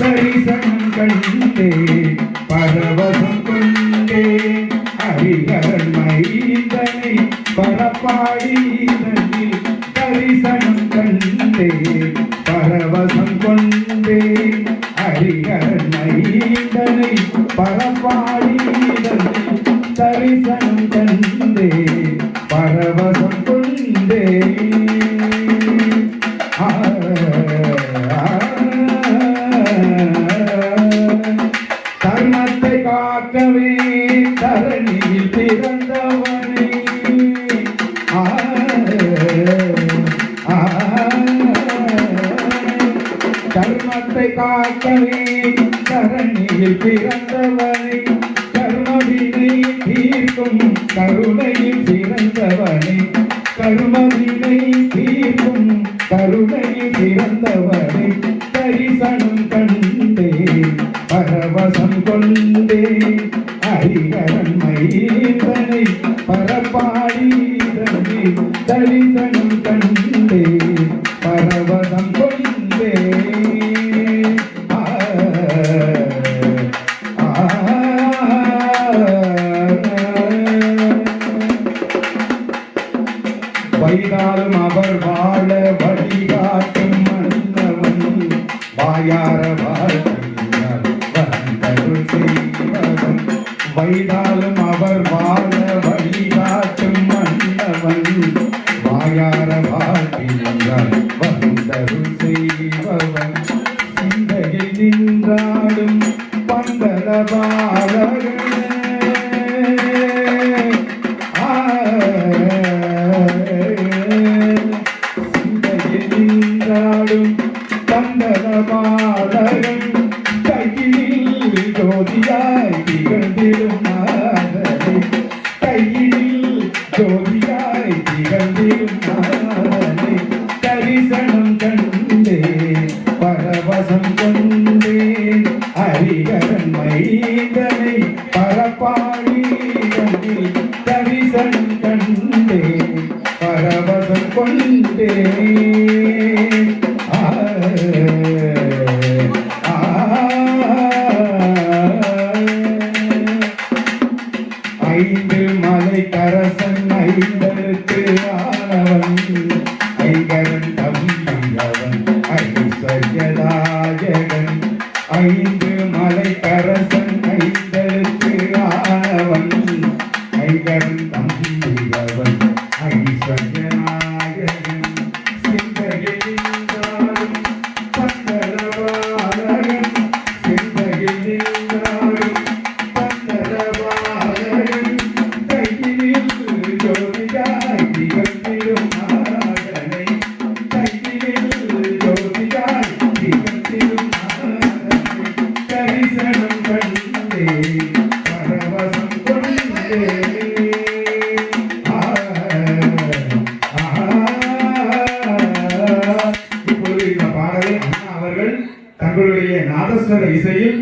தரிசனம் கண்டே பரவசம் கொண்டே ஹரிஹரன் மைந்தனை பரப்பாடியில் தரிசனம் கண்டே பரவசம் கொண்டே ஹரிஹரன் மைந்தனை பரப்பாடியில் தரிசனம் கண்டே பரவசம் கொண்டே தர்மத்தை காக்கவே தரணியில் பிறந்தவனே தர்மத்தை காக்கவே தரணியில் பிறந்தவனை கர்மவினை தீர்க்கும் கருணையில் சிறந்தவனே கர்மவினை தீர்க்கும் கருணையில் சிறந்தவனை தரிசனம் கண்டே பரவசம் கொண்டே ஹரிஹரன் மைந்தனை பரப்பாடிதனை தரிசனம் கண்டே பரவசம் கொண்டே வைதாலும் அவர் வாழ வழிகாட்டும் மன்னவன் வாயார வாழ்க்கையால் வந்தருள் செய்வன் வைதாலும் அவர் வாழ வழிகாட்டும் மன்னவன் வாயார வாழ்க்கையால் வந்தருள் செய்வன் சிந்தையில் நின்றாடும் பந்தல பாலகன் பந்தலபாலகன் கையில் ஜோதியாய் திகழ்ந்திடும் நாதனே கையில் ஜோதியாய் திகழ்ந்திடும் நாதனே தரிசனம் கண்டே பரவசம் கொண்டே ஹரிஹரன் மைந்தனை பரப்பாடியில் தரிசனம் கண்டே பரவசம் கொண்டே ஐந்து மலை கரசன் ஐந்தருக்கு ஆனவன் ஐங்கரன் தம்பியவன் ஐஸ்வர்யதாயகன் ஐந்து மலை கரசன் ஐந்தருக்கு ஆனவன் ஐங்கரன் தம்பியவன் ஐஸ்வர்யநாயகன் சிந்தையில் நின்றாடும் பந்தலபாலகன் சிந்தையில் நின்றாடும் பந்தலபாலகன் கையில் ஜோதியாய் திகழ்ந்திடும் நாதனை கையில் ஜோதியாய் திகழ்ந்திடும் நாதனை தரிசனம் கண்டே பரவசம் கொண்டே இப்பொழுது இந்த பாடலை அண்ணா அவர்கள் தங்களுடைய நாதஸ்வர இசையில்